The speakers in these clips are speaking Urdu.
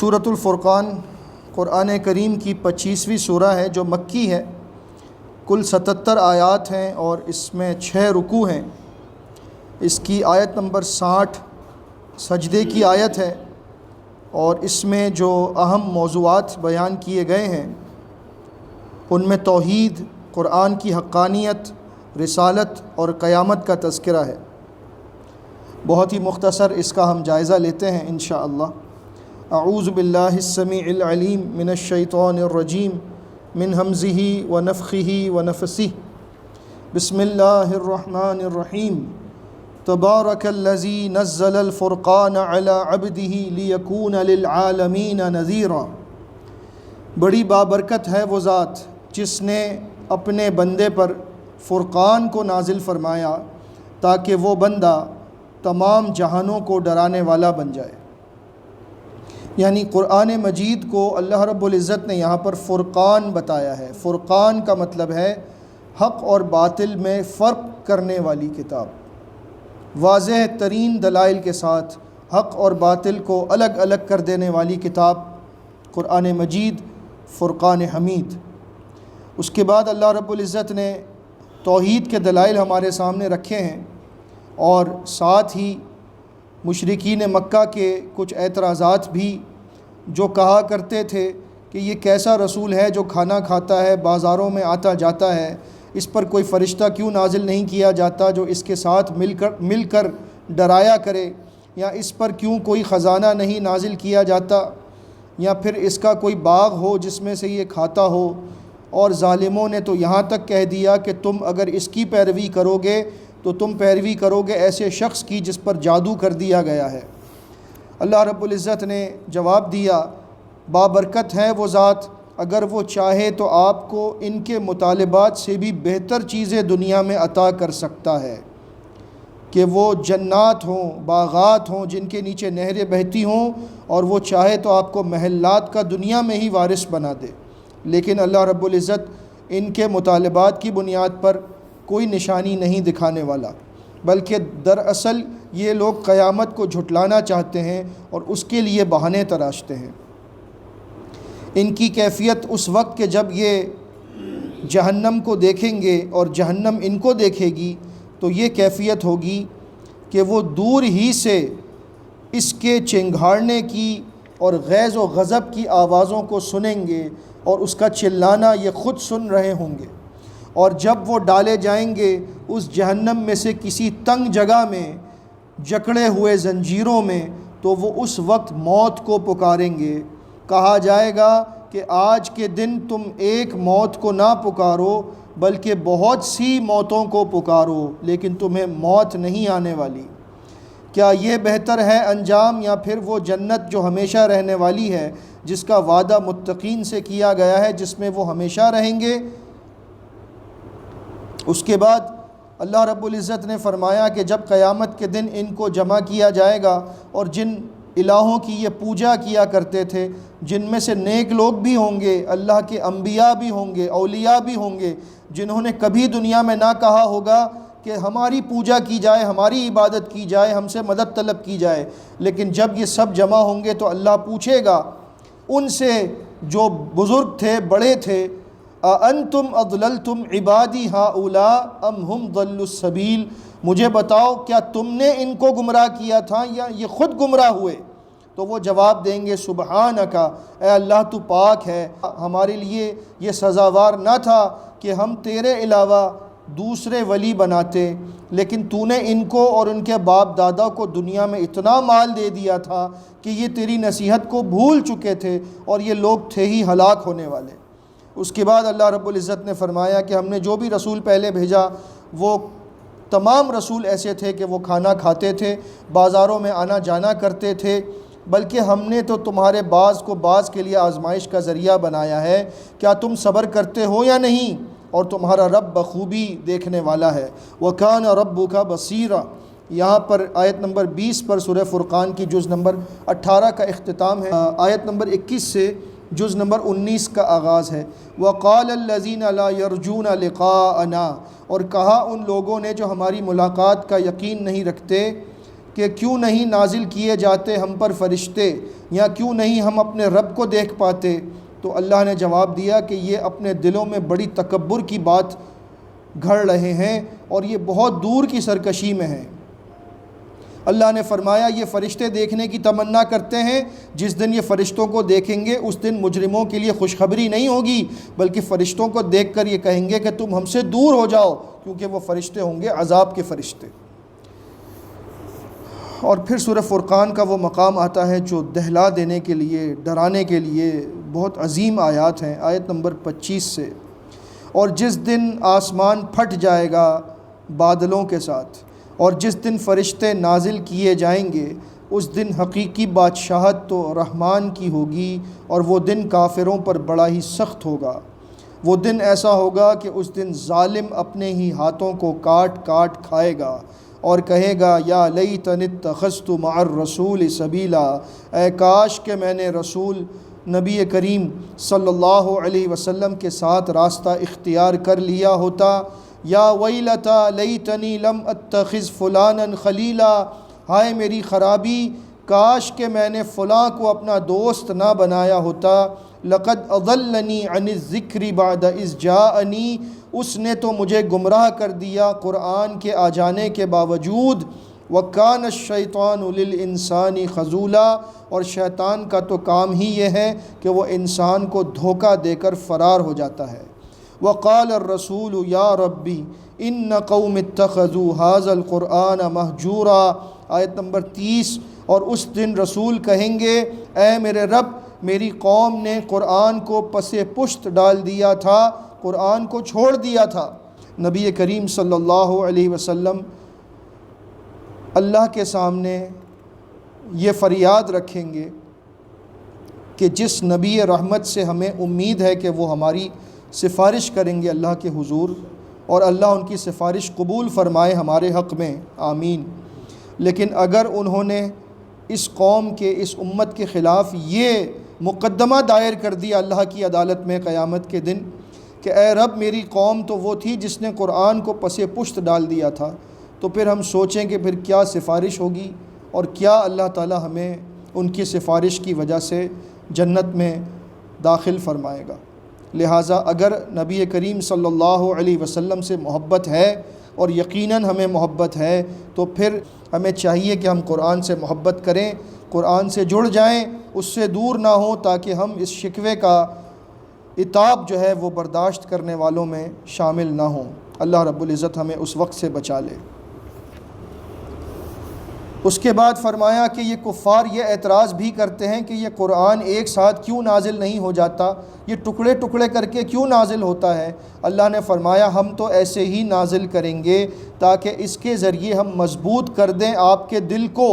سورۃ الفرقان قرآن کریم کی 25ویں سورہ ہے جو مکی ہے۔ کل 77 آیات ہیں اور اس میں 6 رکوع ہیں۔ اس کی آیت نمبر 60 سجدے کی آیت ہے، اور اس میں جو اہم موضوعات بیان کیے گئے ہیں ان میں توحید، قرآن کی حقانیت، رسالت اور قیامت کا تذکرہ ہے۔ بہت ہی مختصر اس کا ہم جائزہ لیتے ہیں انشاءاللہ۔ اعوذ باللہ السمیع العلیم من الشیطان الرجیم من ہمزہ ونفخہ ونفثہ۔ بسم اللہ الرحمن الرحیم۔ تبارک الذی نزل الفرقان علی عبدہ لیکون للعالمین نذیرا۔ بڑی بابرکت ہے وہ ذات جس نے اپنے بندے پر فرقان کو نازل فرمایا تاکہ وہ بندہ تمام جہانوں کو ڈرانے والا بن جائے۔ یعنی قرآن مجید کو اللہ رب العزت نے یہاں پر فرقان بتایا ہے۔ فرقان کا مطلب ہے حق اور باطل میں فرق کرنے والی کتاب، واضح ترین دلائل کے ساتھ حق اور باطل کو الگ الگ کر دینے والی کتاب قرآن مجید، فرقان حمید۔ اس کے بعد اللہ رب العزت نے توحید کے دلائل ہمارے سامنے رکھے ہیں، اور ساتھ ہی مشرکین مکہ کے کچھ اعتراضات بھی جو کہا کرتے تھے کہ یہ کیسا رسول ہے جو کھانا کھاتا ہے، بازاروں میں آتا جاتا ہے، اس پر کوئی فرشتہ کیوں نازل نہیں کیا جاتا جو اس کے ساتھ مل کر ڈرایا کرے، یا اس پر کیوں کوئی خزانہ نہیں نازل کیا جاتا، یا پھر اس کا کوئی باغ ہو جس میں سے یہ کھاتا ہو۔ اور ظالموں نے تو یہاں تک کہہ دیا کہ تم اگر اس کی پیروی کرو گے تو تم پیروی کرو گے ایسے شخص کی جس پر جادو کر دیا گیا ہے۔ اللہ رب العزت نے جواب دیا، بابرکت ہے وہ ذات، اگر وہ چاہے تو آپ کو ان کے مطالبات سے بھی بہتر چیزیں دنیا میں عطا کر سکتا ہے، کہ وہ جنات ہوں، باغات ہوں جن کے نیچے نہریں بہتی ہوں، اور وہ چاہے تو آپ کو محلات کا دنیا میں ہی وارث بنا دے۔ لیکن اللہ رب العزت ان کے مطالبات کی بنیاد پر کوئی نشانی نہیں دکھانے والا، بلکہ دراصل یہ لوگ قیامت کو جھٹلانا چاہتے ہیں اور اس کے لیے بہانے تراشتے ہیں۔ ان کی کیفیت اس وقت کہ جب یہ جہنم کو دیکھیں گے اور جہنم ان کو دیکھے گی تو یہ کیفیت ہوگی کہ وہ دور ہی سے اس کے چنگھاڑنے کی اور غیظ و غضب کی آوازوں کو سنیں گے، اور اس کا چلانا یہ خود سن رہے ہوں گے۔ اور جب وہ ڈالے جائیں گے اس جہنم میں سے کسی تنگ جگہ میں، جکڑے ہوئے زنجیروں میں، تو وہ اس وقت موت کو پکاریں گے۔ کہا جائے گا کہ آج کے دن تم ایک موت کو نہ پکارو بلکہ بہت سی موتوں کو پکارو، لیکن تمہیں موت نہیں آنے والی۔ کیا یہ بہتر ہے انجام، یا پھر وہ جنت جو ہمیشہ رہنے والی ہے، جس کا وعدہ متقین سے کیا گیا ہے، جس میں وہ ہمیشہ رہیں گے؟ اس کے بعد اللہ رب العزت نے فرمایا کہ جب قیامت کے دن ان کو جمع کیا جائے گا، اور جن الہوں کی یہ پوجا کیا کرتے تھے، جن میں سے نیک لوگ بھی ہوں گے، اللہ کے انبیاء بھی ہوں گے، اولیاء بھی ہوں گے، جنہوں نے کبھی دنیا میں نہ کہا ہوگا کہ ہماری پوجا کی جائے، ہماری عبادت کی جائے، ہم سے مدد طلب کی جائے، لیکن جب یہ سب جمع ہوں گے تو اللہ پوچھے گا ان سے جو بزرگ تھے، بڑے تھے، اَأَنْتُمْ أَضْلَلْتُمْ عِبَادِي هَؤُلَاء أَمْ هُمْ ضَلُّوا السَّبِيلَ، مجھے بتاؤ کیا تم نے ان کو گمراہ کیا تھا یا یہ خود گمراہ ہوئے؟ تو وہ جواب دیں گے سبحانک، اے اللہ تو پاک ہے، ہمارے لیے یہ سزاوار نہ تھا کہ ہم تیرے علاوہ دوسرے ولی بناتے، لیکن تو نے ان کو اور ان کے باپ دادا کو دنیا میں اتنا مال دے دیا تھا کہ یہ تیری نصیحت کو بھول چکے تھے، اور یہ لوگ تھے ہی ہلاک ہونے والے۔ اس کے بعد اللہ رب العزت نے فرمایا کہ ہم نے جو بھی رسول پہلے بھیجا وہ تمام رسول ایسے تھے کہ وہ کھانا کھاتے تھے، بازاروں میں آنا جانا کرتے تھے، بلکہ ہم نے تو تمہارے بعض کو بعض کے لیے آزمائش کا ذریعہ بنایا ہے، کیا تم صبر کرتے ہو یا نہیں؟ اور تمہارا رب بخوبی دیکھنے والا ہے۔ وَكَانَ رَبُّكَ بَصِيرًا۔ یہاں پر آیت نمبر 20 پر سورہ فرقان کی جز نمبر 18 کا اختتام ہے۔ آیت نمبر 21 سے جز نمبر 19 کا آغاز ہے۔ وَقَالَ الَّذِينَ لَا يَرْجُونَ لِقَاءَنَا، اور کہا ان لوگوں نے جو ہماری ملاقات کا یقین نہیں رکھتے، کہ کیوں نہیں نازل کیے جاتے ہم پر فرشتے، یا کیوں نہیں ہم اپنے رب کو دیکھ پاتے؟ تو اللہ نے جواب دیا کہ یہ اپنے دلوں میں بڑی تکبر کی بات گھڑ رہے ہیں اور یہ بہت دور کی سرکشی میں ہیں۔ اللہ نے فرمایا یہ فرشتے دیکھنے کی تمنا کرتے ہیں، جس دن یہ فرشتوں کو دیکھیں گے اس دن مجرموں کے لیے خوشخبری نہیں ہوگی، بلکہ فرشتوں کو دیکھ کر یہ کہیں گے کہ تم ہم سے دور ہو جاؤ، کیونکہ وہ فرشتے ہوں گے عذاب کے فرشتے۔ اور پھر سورہ فرقان کا وہ مقام آتا ہے جو دہلا دینے کے لیے، ڈرانے کے لیے بہت عظیم آیات ہیں، آیت نمبر 25 سے: اور جس دن آسمان پھٹ جائے گا بادلوں کے ساتھ، اور جس دن فرشتے نازل کیے جائیں گے، اس دن حقیقی بادشاہت تو رحمان کی ہوگی، اور وہ دن کافروں پر بڑا ہی سخت ہوگا۔ وہ دن ایسا ہوگا کہ اس دن ظالم اپنے ہی ہاتھوں کو کاٹ کاٹ کھائے گا اور کہے گا یا لیتنی اتخذت مع الرسول سبیلا، اے کاش کہ میں نے رسول نبی کریم صلی اللہ علیہ وسلم کے ساتھ راستہ اختیار کر لیا ہوتا۔ یا ویلتا لیتنی لم اتخذ فلانا خلیلا، ہائے میری خرابی، کاش کہ میں نے فلاں کو اپنا دوست نہ بنایا ہوتا۔ لقد اضلنی عن الذکر بعد اذ جاءنی، اس نے تو مجھے گمراہ کر دیا قرآن کے آ جانے کے باوجود۔ وَكَانَ الشَّيْطَانُ لِلْإِنسَانِ خَذُولًا، اور شیطان کا تو کام ہی یہ ہے کہ وہ انسان کو دھوکہ دے کر فرار ہو جاتا ہے۔ وَقَالَ الرَّسُولُ يَا رَبِّ إِنَّ قَوْمِ اتَّخَذُوا هَذَا الْقُرْآنَ مَهْجُورًا، آیت نمبر 30۔ اور اس دن رسول کہیں گے اے میرے رب، میری قوم نے قرآن کو پس پشت ڈال دیا تھا، قرآن کو چھوڑ دیا تھا۔ نبی کریم صلی اللہ علیہ وسلم اللہ کے سامنے یہ فریاد رکھیں گے کہ جس نبی رحمت سے ہمیں امید ہے کہ وہ ہماری سفارش کریں گے اللہ کے حضور، اور اللہ ان کی سفارش قبول فرمائے ہمارے حق میں، آمین۔ لیکن اگر انہوں نے اس قوم کے، اس امت کے خلاف یہ مقدمہ دائر کر دیا اللہ کی عدالت میں قیامت کے دن کہ اے رب میری قوم تو وہ تھی جس نے قرآن کو پس پشت ڈال دیا تھا، تو پھر ہم سوچیں کہ پھر کیا سفارش ہوگی اور کیا اللہ تعالی ہمیں ان کی سفارش کی وجہ سے جنت میں داخل فرمائے گا۔ لہٰذا اگر نبی کریم صلی اللہ علیہ وسلم سے محبت ہے، اور یقیناً ہمیں محبت ہے، تو پھر ہمیں چاہیے کہ ہم قرآن سے محبت کریں، قرآن سے جڑ جائیں، اس سے دور نہ ہوں، تاکہ ہم اس شکوے کا عتاب جو ہے وہ برداشت کرنے والوں میں شامل نہ ہوں۔ اللہ رب العزت ہمیں اس وقت سے بچا لے۔ اس کے بعد فرمایا کہ یہ کفار یہ اعتراض بھی کرتے ہیں کہ یہ قرآن ایک ساتھ کیوں نازل نہیں ہو جاتا، یہ ٹکڑے ٹکڑے کر کے کیوں نازل ہوتا ہے؟ اللہ نے فرمایا ہم تو ایسے ہی نازل کریں گے تاکہ اس کے ذریعے ہم مضبوط کر دیں آپ کے دل کو،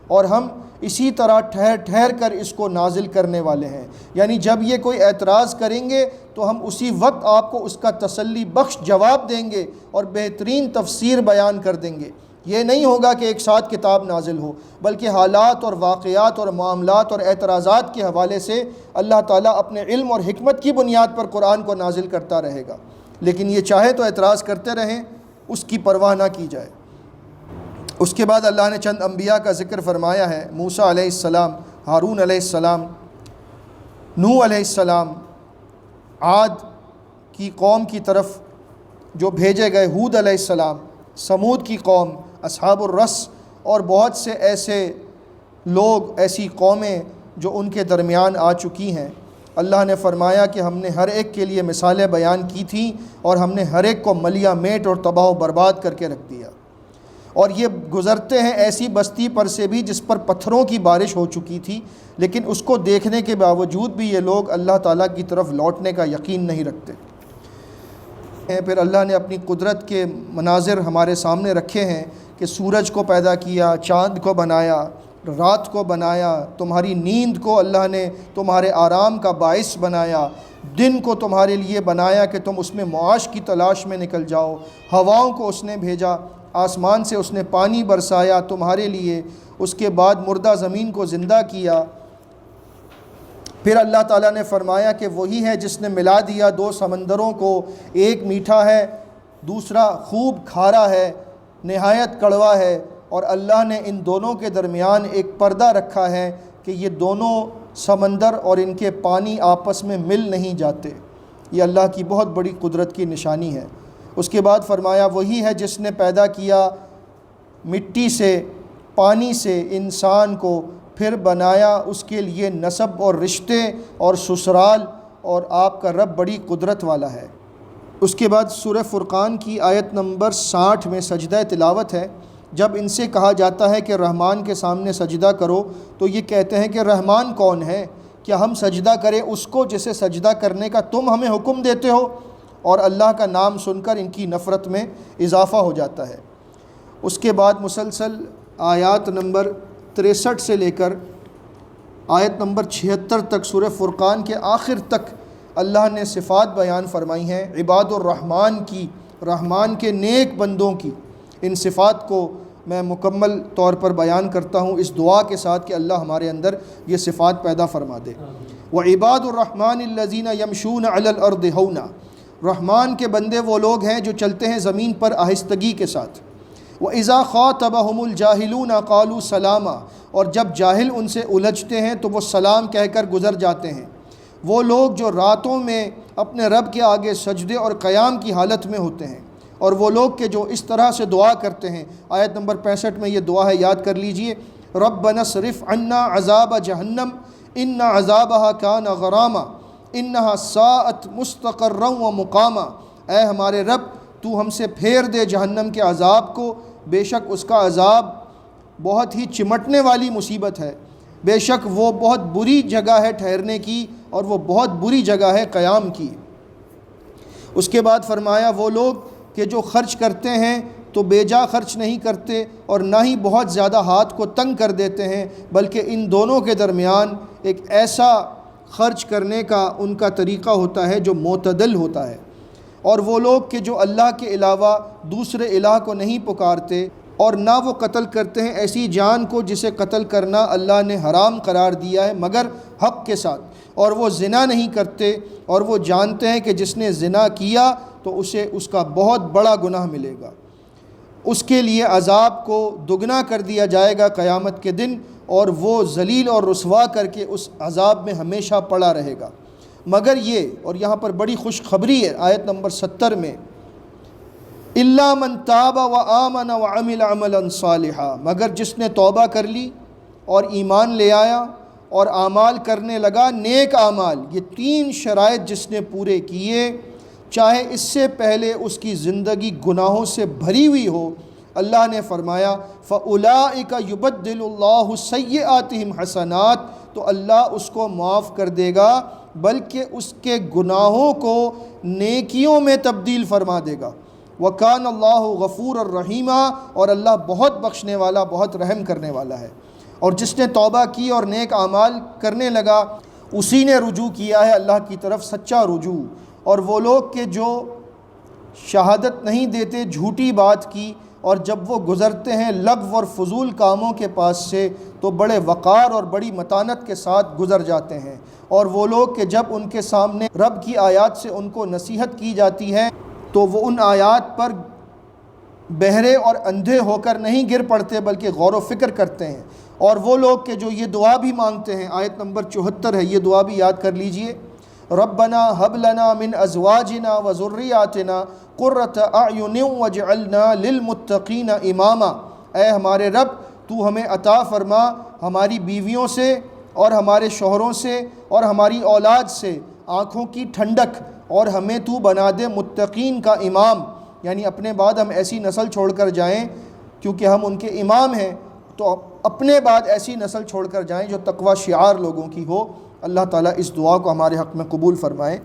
اور ہم اسی طرح ٹھہر ٹھہر کر اس کو نازل کرنے والے ہیں۔ یعنی جب یہ کوئی اعتراض کریں گے تو ہم اسی وقت آپ کو اس کا تسلی بخش جواب دیں گے اور بہترین تفسیر بیان کر دیں گے۔ یہ نہیں ہوگا کہ ایک ساتھ کتاب نازل ہو، بلکہ حالات اور واقعات اور معاملات اور اعتراضات کے حوالے سے اللہ تعالیٰ اپنے علم اور حکمت کی بنیاد پر قرآن کو نازل کرتا رہے گا۔ لیکن یہ چاہے تو اعتراض کرتے رہیں، اس کی پرواہ نہ کی جائے۔ اس کے بعد اللہ نے چند انبیاء کا ذکر فرمایا ہے، موسیٰ علیہ السلام، ہارون علیہ السلام، نوح علیہ السلام، عاد کی قوم کی طرف جو بھیجے گئے ہود علیہ السلام، سمود کی قوم، اصحاب الرس، اور بہت سے ایسے لوگ، ایسی قومیں جو ان کے درمیان آ چکی ہیں۔ اللہ نے فرمایا کہ ہم نے ہر ایک کے لیے مثالیں بیان کی تھیں، اور ہم نے ہر ایک کو ملیا میٹ اور تباہ و برباد کر کے رکھ دیا۔ اور یہ گزرتے ہیں ایسی بستی پر سے بھی جس پر پتھروں کی بارش ہو چکی تھی، لیکن اس کو دیکھنے کے باوجود بھی یہ لوگ اللہ تعالیٰ کی طرف لوٹنے کا یقین نہیں رکھتے۔ پھر اللہ نے اپنی قدرت کے مناظر ہمارے سامنے رکھے ہیں کہ سورج کو پیدا کیا، چاند کو بنایا، رات کو بنایا، تمہاری نیند کو اللہ نے تمہارے آرام کا باعث بنایا، دن کو تمہارے لیے بنایا کہ تم اس میں معاش کی تلاش میں نکل جاؤ، ہواؤں کو اس نے بھیجا، آسمان سے اس نے پانی برسایا تمہارے لیے، اس کے بعد مردہ زمین کو زندہ کیا۔ پھر اللہ تعالیٰ نے فرمایا کہ وہی ہے جس نے ملا دیا دو سمندروں کو، ایک میٹھا ہے دوسرا خوب کھارا ہے، نہایت کڑوا ہے، اور اللہ نے ان دونوں کے درمیان ایک پردہ رکھا ہے کہ یہ دونوں سمندر اور ان کے پانی آپس میں مل نہیں جاتے۔ یہ اللہ کی بہت بڑی قدرت کی نشانی ہے۔ اس کے بعد فرمایا وہی ہے جس نے پیدا کیا مٹی سے، پانی سے انسان کو، پھر بنایا اس کے لیے نسب اور رشتے اور سسرال، اور آپ کا رب بڑی قدرت والا ہے۔ اس کے بعد سورہ فرقان کی آیت نمبر 60 میں سجدہ تلاوت ہے۔ جب ان سے کہا جاتا ہے کہ رحمان کے سامنے سجدہ کرو تو یہ کہتے ہیں کہ رحمان کون ہے؟ کیا ہم سجدہ کریں اس کو جسے سجدہ کرنے کا تم ہمیں حکم دیتے ہو؟ اور اللہ کا نام سن کر ان کی نفرت میں اضافہ ہو جاتا ہے۔ اس کے بعد مسلسل آیات نمبر 63 سے لے کر آیت نمبر 76 تک سورہ فرقان کے آخر تک اللہ نے صفات بیان فرمائی ہیں عباد الرحمن کی، رحمان کے نیک بندوں کی۔ ان صفات کو میں مکمل طور پر بیان کرتا ہوں اس دعا کے ساتھ کہ اللہ ہمارے اندر یہ صفات پیدا فرما دے۔ وعباد الرحمن الذین یمشون علی الارض ہونا، رحمان کے بندے وہ لوگ ہیں جو چلتے ہیں زمین پر آہستگی کے ساتھ۔ وَإِذَا خَاطَبَهُمُ الْجَاهِلُونَ قَالُوا سَلَامًا، اور جب جاہل ان سے الجھتے ہیں تو وہ سلام کہہ کر گزر جاتے ہیں۔ وہ لوگ جو راتوں میں اپنے رب کے آگے سجدے اور قیام کی حالت میں ہوتے ہیں، اور وہ لوگ کہ جو اس طرح سے دعا کرتے ہیں۔ آیت نمبر 65 میں یہ دعا ہے، یاد کر لیجئے، رَبَّنَا اصْرِفْ عَنَّا عَذَابَ جَهَنَّمَ إِنَّ عَذَابَهَا كَانَ غَرَامًا إِنَّهَا سَاءَتْ مُسْتَقَرًّا وَمُقَامًا، اے ہمارے رب تو ہم سے پھیر دے جہنم کے عذاب کو، بے شک اس کا عذاب بہت ہی چمٹنے والی مصیبت ہے، بے شک وہ بہت بری جگہ ہے ٹھہرنے کی، اور وہ بہت بری جگہ ہے قیام کی۔ اس کے بعد فرمایا وہ لوگ کہ جو خرچ کرتے ہیں تو بے جا خرچ نہیں کرتے اور نہ ہی بہت زیادہ ہاتھ کو تنگ کر دیتے ہیں، بلکہ ان دونوں کے درمیان ایک ایسا خرچ کرنے کا ان کا طریقہ ہوتا ہے جو معتدل ہوتا ہے۔ اور وہ لوگ کہ جو اللہ کے علاوہ دوسرے الہ کو نہیں پکارتے، اور نہ وہ قتل کرتے ہیں ایسی جان کو جسے قتل کرنا اللہ نے حرام قرار دیا ہے مگر حق کے ساتھ، اور وہ زنا نہیں کرتے، اور وہ جانتے ہیں کہ جس نے زنا کیا تو اسے اس کا بہت بڑا گناہ ملے گا، اس کے لیے عذاب کو دگنا کر دیا جائے گا قیامت کے دن، اور وہ ذلیل اور رسوا کر کے اس عذاب میں ہمیشہ پڑا رہے گا۔ مگر یہ، اور یہاں پر بڑی خوشخبری ہے آیت نمبر 70 میں، اِلَّا مَن تَابَ وَآمَنَ وَعَمِلَ عَمَلًا صَالِحًا، مگر جس نے توبہ کر لی اور ایمان لے آیا اور اعمال کرنے لگا نیک اعمال۔ یہ 3 شرائط جس نے پورے کیے، چاہے اس سے پہلے اس کی زندگی گناہوں سے بھری ہوئی ہو، اللہ نے فرمایا فَأُولَٰئِكَ يُبَدِّلُ اللَّهُ سَيِّئَاتِهِمْ حَسَنَات، تو اللہ اس کو معاف کر دے گا بلکہ اس کے گناہوں کو نیکیوں میں تبدیل فرما دے گا۔ وَكَانَ اللَّهُ غَفُورًا رَحِيمًا، اور اللہ بہت بخشنے والا، بہت رحم کرنے والا ہے۔ اور جس نے توبہ کی اور نیک اعمال کرنے لگا، اسی نے رجوع کیا ہے اللہ کی طرف، سچا رجوع۔ اور وہ لوگ کہ جو شہادت نہیں دیتے، جھوٹی بات کی، اور جب وہ گزرتے ہیں لغو اور فضول کاموں کے پاس سے تو بڑے وقار اور بڑی متانت کے ساتھ گزر جاتے ہیں۔ اور وہ لوگ کہ جب ان کے سامنے رب کی آیات سے ان کو نصیحت کی جاتی ہے تو وہ ان آیات پر بہرے اور اندھے ہو کر نہیں گر پڑتے بلکہ غور و فکر کرتے ہیں۔ اور وہ لوگ کہ جو یہ دعا بھی مانگتے ہیں، آیت نمبر 74 ہے، یہ دعا بھی یاد کر لیجئے، ربنا هب لنا من ازواجنا وذریاتنا قرۃ اعین واجعلنا للمتقین اماما، اے ہمارے رب تو ہمیں عطا فرما ہماری بیویوں سے اور ہمارے شوہروں سے اور ہماری اولاد سے آنکھوں کی ٹھنڈک، اور ہمیں تو بنا دے متقین کا امام، یعنی اپنے بعد ہم ایسی نسل چھوڑ کر جائیں، کیونکہ ہم ان کے امام ہیں، تو اپنے بعد ایسی نسل چھوڑ کر جائیں جو تقوی شعار لوگوں کی ہو۔ اللہ تعالیٰ اس دعا کو ہمارے حق میں قبول فرمائے۔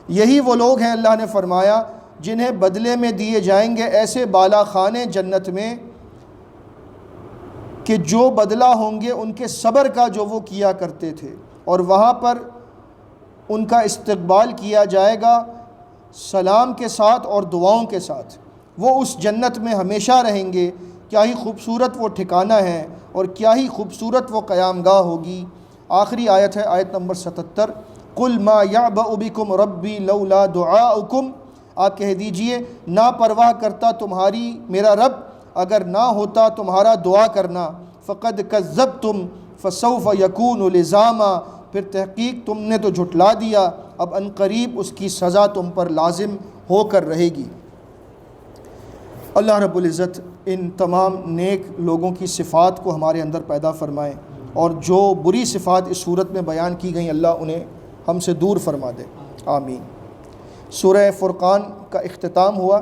یہی وہ لوگ ہیں، اللہ نے فرمایا، جنہیں بدلے میں دیے جائیں گے ایسے بالا خانے جنت میں کہ جو بدلہ ہوں گے ان کے صبر کا جو وہ کیا کرتے تھے، اور وہاں پر ان کا استقبال کیا جائے گا سلام کے ساتھ اور دعاؤں کے ساتھ۔ وہ اس جنت میں ہمیشہ رہیں گے۔ کیا ہی خوبصورت وہ ٹھکانہ ہے اور کیا ہی خوبصورت وہ قیام گاہ ہوگی۔ آخری آیت ہے آیت نمبر 77، قُلْ مَا يَعْبَأُ بِكُمْ رَبِّي لَوْلَا دُعَاؤُكُمْ، آپ کہہ دیجئے نا پرواہ کرتا تمہاری میرا رب اگر نہ ہوتا تمہارا دعا کرنا، فقد کذبتم فسوف یکون لزاما، پھر تحقیق تم نے تو جھٹلا دیا، اب ان قریب اس کی سزا تم پر لازم ہو کر رہے گی۔ اللہ رب العزت ان تمام نیک لوگوں کی صفات کو ہمارے اندر پیدا فرمائے، اور جو بری صفات اس صورت میں بیان کی گئیں اللہ انہیں ہم سے دور فرما دے، آمین۔ سورہ فرقان کا اختتام ہوا۔